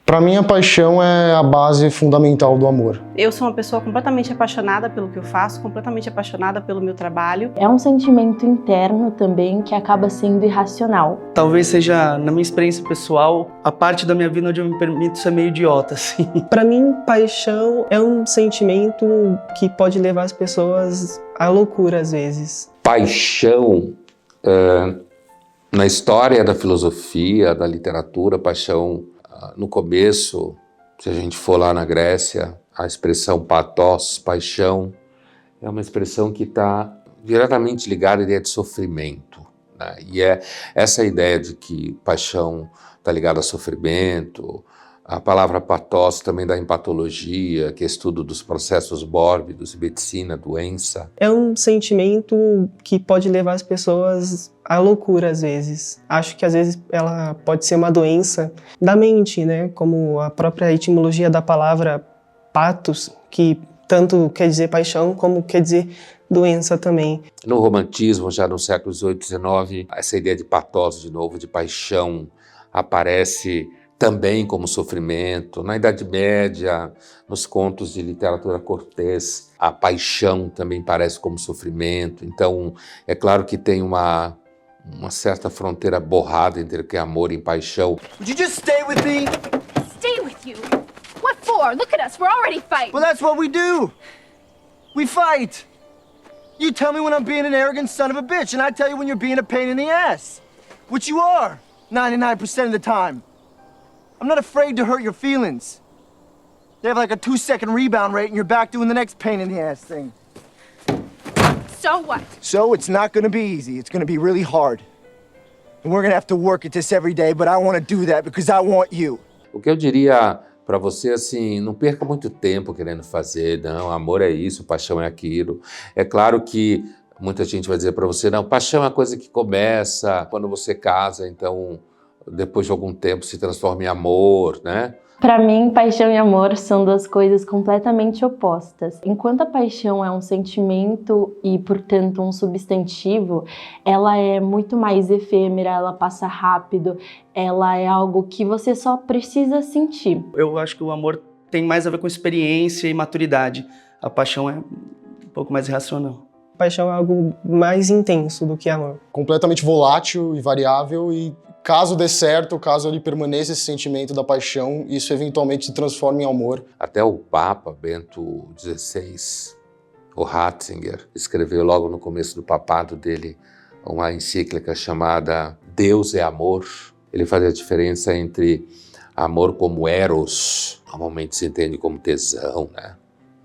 Para mim, a paixão é a base fundamental do amor. Eu sou uma pessoa completamente apaixonada pelo que eu faço, completamente apaixonada pelo meu trabalho. É um sentimento interno também que acaba sendo irracional. Talvez seja, na minha experiência pessoal, a parte da minha vida onde eu me permito ser meio idiota, assim. Para mim, paixão é um sentimento que pode levar as pessoas à loucura às vezes. Paixão, na história da filosofia, da literatura, paixão, no começo, se a gente for lá na Grécia, a expressão pathos, paixão, é uma expressão que está diretamente ligada à ideia de sofrimento, né? E é essa ideia de que paixão está ligada a sofrimento. A palavra pathos também dá em patologia, que é estudo dos processos mórbidos, medicina, doença. É um sentimento que pode levar as pessoas à loucura às vezes. Acho que às vezes ela pode ser uma doença da mente, né? Como a própria etimologia da palavra pathos, que tanto quer dizer paixão como quer dizer doença também. No romantismo, já no século XVIII, XIX, essa ideia de pathos, de novo, de paixão, aparece também como sofrimento. Na Idade Média, nos contos de literatura cortês, a paixão também parece como sofrimento. Então, é claro que tem uma certa fronteira borrada entre o que é amor e paixão. Would you just stay with me? Stay with you? What for? Look at us, we're already fighting. Well, that's what we do. We fight. You tell me when I'm being an arrogant son of a bitch, and I tell you when you're being a pain in the ass. Which you are, 99% of the time. I'm not afraid to hurt your feelings. They have like a 2-second rebound rate and you're back doing the next pain in the ass thing. So what? So it's not gonna be easy. It's gonna be really hard. And we're gonna have to work at this every day, but I wanna do that because I want you. O que eu diria para você, assim, não perca muito tempo querendo fazer, não, amor é isso, paixão é aquilo. É claro que muita gente vai dizer para você, não, paixão é a coisa que começa quando você casa, então depois de algum tempo se transforma em amor, né? Para mim, paixão e amor são duas coisas completamente opostas. Enquanto a paixão é um sentimento e, portanto, um substantivo, ela é muito mais efêmera, ela passa rápido, ela é algo que você só precisa sentir. Eu acho que o amor tem mais a ver com experiência e maturidade. A paixão é um pouco mais irracional. Paixão é algo mais intenso do que amor. Completamente volátil e variável e caso dê certo, caso ele permaneça esse sentimento da paixão, isso eventualmente se transforma em amor. Até o Papa Bento XVI, o Ratzinger, escreveu logo no começo do papado dele uma encíclica chamada Deus é Amor. Ele faz a diferença entre amor como eros, normalmente se entende como tesão, né?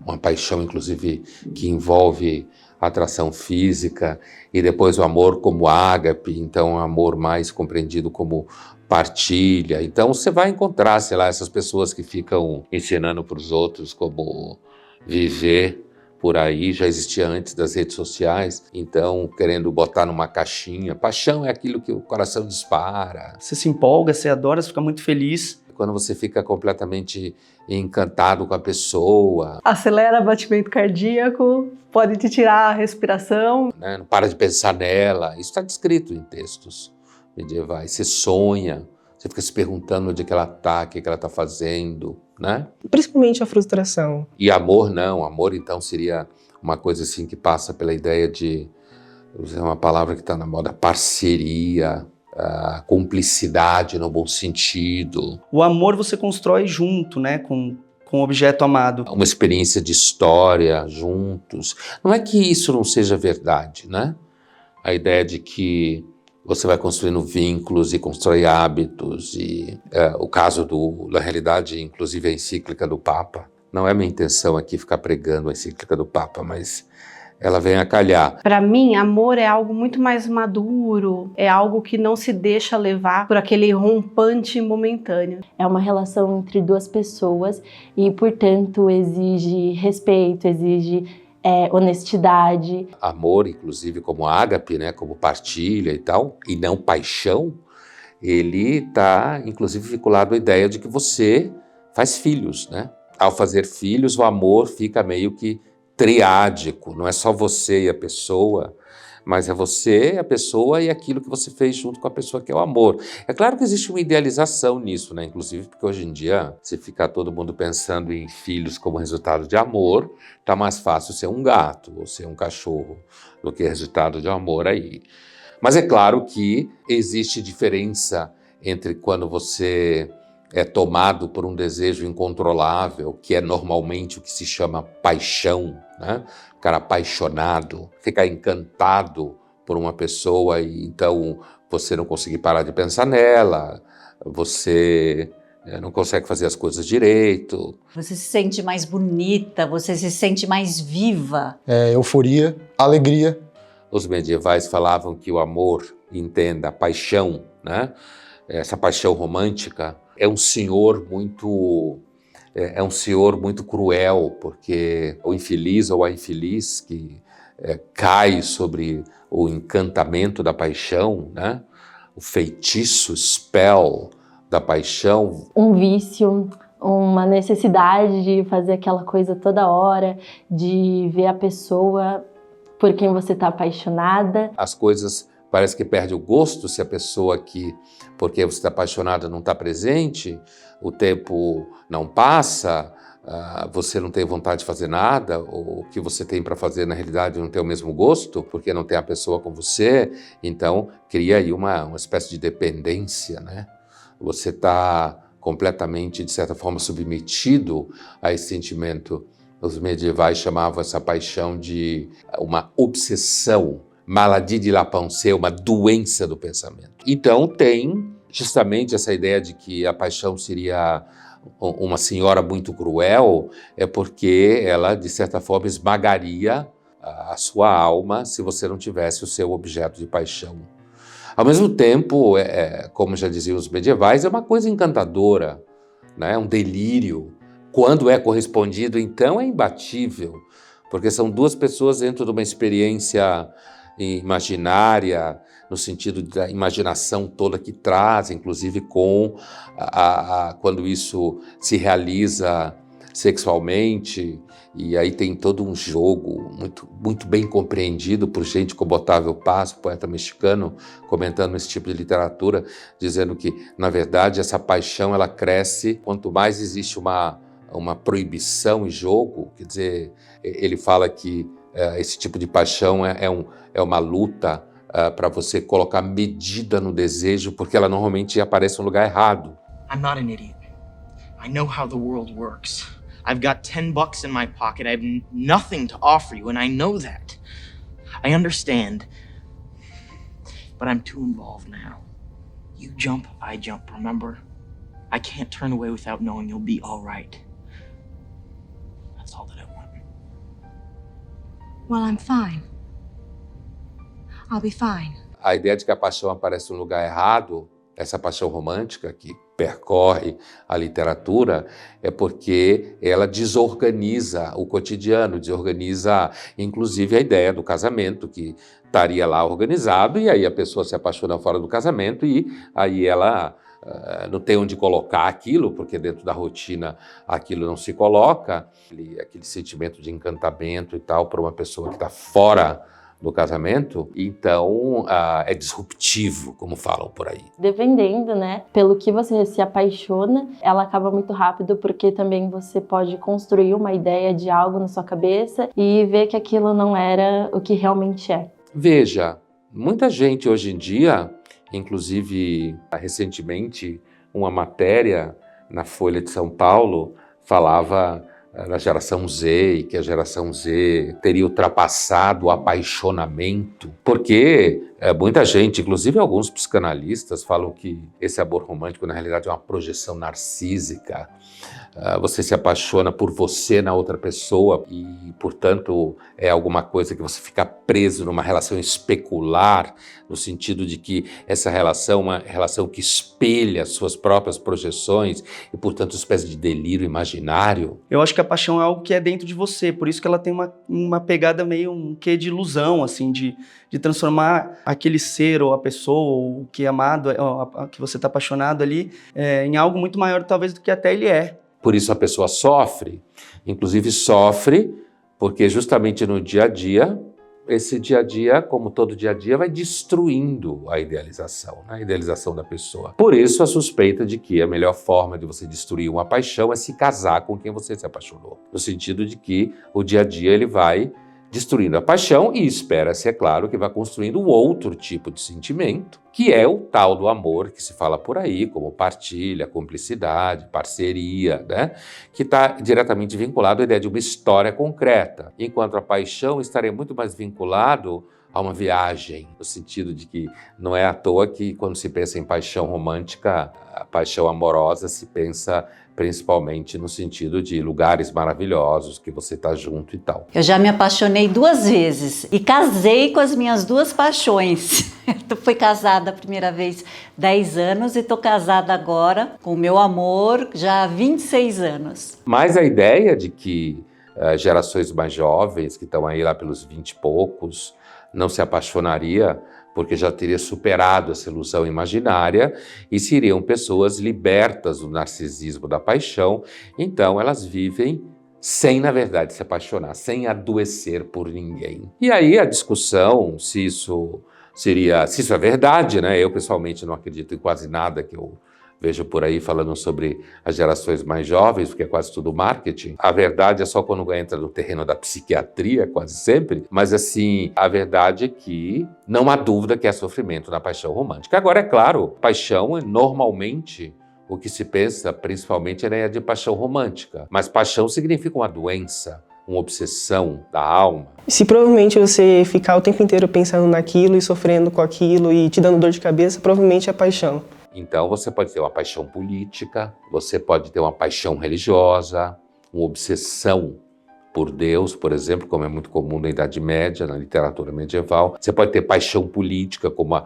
Uma paixão, inclusive, que envolve atração física, e depois o amor como ágape, então amor mais compreendido como partilha. Então você vai encontrar, sei lá, essas pessoas que ficam ensinando para os outros como viver por aí, já existia antes das redes sociais, então querendo botar numa caixinha. Paixão é aquilo que o coração dispara. Você se empolga, você adora, você fica muito feliz. Quando você fica completamente encantado com a pessoa. Acelera o batimento cardíaco, pode te tirar a respiração. Né? Não para de pensar nela. Isso está descrito em textos medievais. Você sonha, você fica se perguntando onde é que ela está, o que ela está fazendo, né? Principalmente a frustração. E amor não. Amor, então, seria uma coisa assim que passa pela ideia de, usar uma palavra que está na moda, parceria, cumplicidade no bom sentido. O amor você constrói junto, né, com o objeto amado. Uma experiência de história juntos. Não é que isso não seja verdade, né? A ideia de que você vai construindo vínculos e constrói hábitos. E o caso da realidade, inclusive a encíclica do Papa. Não é minha intenção aqui ficar pregando a encíclica do Papa, mas ela vem a calhar. Para mim, amor é algo muito mais maduro, é algo que não se deixa levar por aquele rompante momentâneo. É uma relação entre duas pessoas e, portanto, exige respeito, exige honestidade. Amor, inclusive, como ágape, né, como partilha e tal, e não paixão, ele está, inclusive, vinculado à ideia de que você faz filhos, né? Ao fazer filhos, o amor fica meio que triádico, não é só você e a pessoa, mas é você, a pessoa e aquilo que você fez junto com a pessoa, que é o amor. É claro que existe uma idealização nisso, né? Inclusive porque hoje em dia, se ficar todo mundo pensando em filhos como resultado de amor, tá mais fácil ser um gato ou ser um cachorro do que resultado de amor aí. Mas é claro que existe diferença entre quando você é tomado por um desejo incontrolável, que é normalmente o que se chama paixão, né? O cara apaixonado, ficar encantado por uma pessoa e então você não conseguir parar de pensar nela, você não consegue fazer as coisas direito. Você se sente mais bonita, você se sente mais viva. Euforia, alegria. Os medievais falavam que o amor, entenda, a paixão, né? Essa paixão romântica, é um senhor muito cruel, porque o infeliz ou a infeliz que cai sobre o encantamento da paixão, né? O feitiço, spell da paixão. Um vício, uma necessidade de fazer aquela coisa toda hora, de ver a pessoa por quem você está apaixonada. As coisas parece que perde o gosto se a pessoa que, por quem você está apaixonada, não está presente, o tempo não passa, você não tem vontade de fazer nada, ou o que você tem para fazer na realidade não tem o mesmo gosto, porque não tem a pessoa com você, então cria aí uma espécie de dependência, né? Você está completamente, de certa forma, submetido a esse sentimento. Os medievais chamavam essa paixão de uma obsessão, maladie de la pensée, uma doença do pensamento. Então tem justamente essa ideia de que a paixão seria uma senhora muito cruel, é porque ela, de certa forma, esmagaria a sua alma se você não tivesse o seu objeto de paixão. Ao mesmo tempo, como já diziam os medievais, é uma coisa encantadora, né? Um delírio. Quando é correspondido, então é imbatível, porque são duas pessoas dentro de uma experiência imaginária, no sentido da imaginação toda que traz, inclusive com quando isso se realiza sexualmente, e aí tem todo um jogo muito bem compreendido por gente como Otávio Paz, poeta mexicano, comentando esse tipo de literatura, dizendo que, na verdade, essa paixão ela cresce quanto mais existe uma proibição em jogo. Quer dizer, ele fala que esse tipo de paixão é uma luta para você colocar medida no desejo, porque ela normalmente aparece no lugar errado. I'm not an idiot. I know how the world works. I've got $10 in my pocket. I have nothing to offer you, and I know that. I understand. But I'm too involved now. You jump, I jump, remember? I can't turn away without knowing you'll be all right. That's all that I want. Well, I'm fine. I'll be fine. A ideia de que a paixão aparece no lugar errado, essa paixão romântica que percorre a literatura, é porque ela desorganiza o cotidiano, desorganiza inclusive a ideia do casamento, que estaria lá organizado, e aí a pessoa se apaixona fora do casamento e aí ela não tem onde colocar aquilo, porque dentro da rotina aquilo não se coloca, aquele sentimento de encantamento e tal, para uma pessoa que está fora do casamento, então é disruptivo, como falam por aí. Dependendo, né, pelo que você se apaixona, ela acaba muito rápido, porque também você pode construir uma ideia de algo na sua cabeça e ver que aquilo não era o que realmente é. Veja, muita gente hoje em dia, inclusive recentemente uma matéria na Folha de São Paulo falava da geração Z, e que a geração Z teria ultrapassado o apaixonamento, porque muita gente, inclusive alguns psicanalistas, falam que esse amor romântico na realidade é uma projeção narcísica. Você se apaixona por você na outra pessoa e, portanto, é alguma coisa que você fica preso numa relação especular, no sentido de que essa relação é uma relação que espelha as suas próprias projeções e, portanto, uma espécie de delírio imaginário. Eu acho que a paixão é algo que é dentro de você, por isso que ela tem uma pegada meio um quê de ilusão, assim, de transformar aquele ser ou a pessoa ou o que é amado, que você está apaixonado ali, em algo muito maior talvez do que até ele é. Por isso a pessoa sofre, inclusive sofre porque justamente no dia a dia esse dia a dia, como todo dia a dia, vai destruindo a idealização, né? A idealização da pessoa. Por isso, a suspeita de que a melhor forma de você destruir uma paixão é se casar com quem você se apaixonou. No sentido de que o dia a dia ele vai destruindo a paixão e espera-se, é claro, que vai construindo um outro tipo de sentimento, que é o tal do amor que se fala por aí, como partilha, cumplicidade, parceria, né? Que está diretamente vinculado à ideia de uma história concreta, enquanto a paixão estaria muito mais vinculado a uma viagem, no sentido de que não é à toa que quando se pensa em paixão romântica, a paixão amorosa se pensa principalmente no sentido de lugares maravilhosos, que você está junto e tal. Eu já me apaixonei 2 vezes e casei com as minhas 2 paixões. Eu fui casada a primeira vez 10 anos e tô casada agora com o meu amor já há 26 anos. Mas a ideia de que gerações mais jovens, que estão aí lá pelos 20 e poucos, não se apaixonaria porque já teria superado essa ilusão imaginária e seriam pessoas libertas do narcisismo da paixão, então elas vivem sem, na verdade, se apaixonar, sem adoecer por ninguém. E aí a discussão se isso é verdade, né? Eu pessoalmente não acredito em quase nada que eu vejo por aí falando sobre as gerações mais jovens, porque é quase tudo marketing. A verdade é só quando entra no terreno da psiquiatria, quase sempre. Mas, assim, a verdade é que não há dúvida que é sofrimento na paixão romântica. Agora, é claro, paixão é normalmente o que se pensa, principalmente, é na ideia de paixão romântica. Mas paixão significa uma doença, uma obsessão da alma. Se provavelmente você ficar o tempo inteiro pensando naquilo e sofrendo com aquilo e te dando dor de cabeça, provavelmente é paixão. Então você pode ter uma paixão política, você pode ter uma paixão religiosa, uma obsessão por Deus, por exemplo, como é muito comum na Idade Média, na literatura medieval. Você pode ter paixão política, como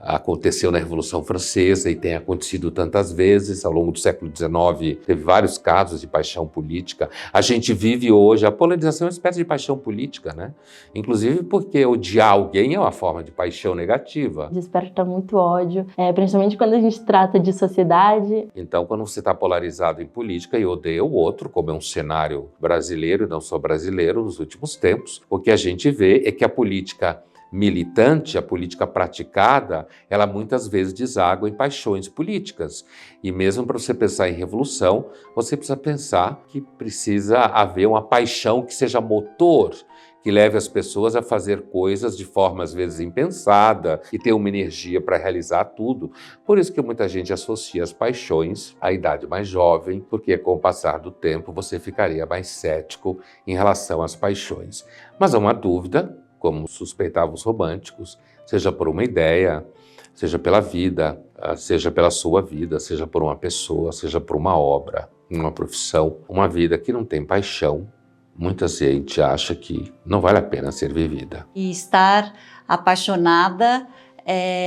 aconteceu na Revolução Francesa e tem acontecido tantas vezes ao longo do século XIX. Teve vários casos de paixão política. A gente vive hoje, a polarização é uma espécie de paixão política, né? Inclusive porque odiar alguém é uma forma de paixão negativa. Desperta muito ódio, principalmente quando a gente trata de sociedade. Então, quando você está polarizado em política e odeia o outro, como é um cenário brasileiro e não só brasileiro nos últimos tempos, o que a gente vê é que a política militante, a política praticada, ela muitas vezes deságua em paixões políticas. E mesmo para você pensar em revolução, você precisa pensar que precisa haver uma paixão que seja motor, que leve as pessoas a fazer coisas de forma às vezes impensada e ter uma energia para realizar tudo. Por isso que muita gente associa as paixões à idade mais jovem, porque com o passar do tempo você ficaria mais cético em relação às paixões. Mas há uma dúvida, como suspeitavam os românticos, seja por uma ideia, seja pela vida, seja pela sua vida, seja por uma pessoa, seja por uma obra, uma profissão, uma vida que não tem paixão, muita gente acha que não vale a pena ser vivida. E estar apaixonada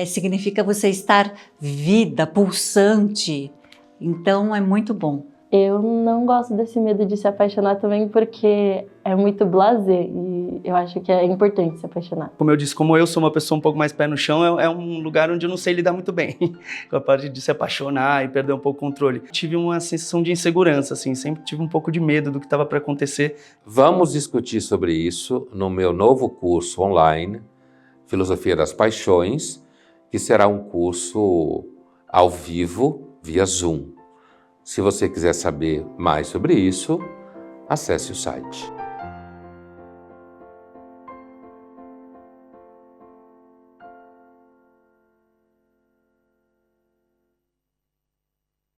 significa você estar vida, pulsante. Então é muito bom. Eu não gosto desse medo de se apaixonar também porque é muito blasé e eu acho que é importante se apaixonar. Como eu disse, como eu sou uma pessoa um pouco mais pé no chão, é um lugar onde eu não sei lidar muito bem com a parte de se apaixonar e perder um pouco o controle. Tive uma sensação de insegurança, assim, sempre tive um pouco de medo do que estava para acontecer. Vamos discutir sobre isso no meu novo curso online, Filosofia das Paixões, que será um curso ao vivo via Zoom. Se você quiser saber mais sobre isso, acesse o site.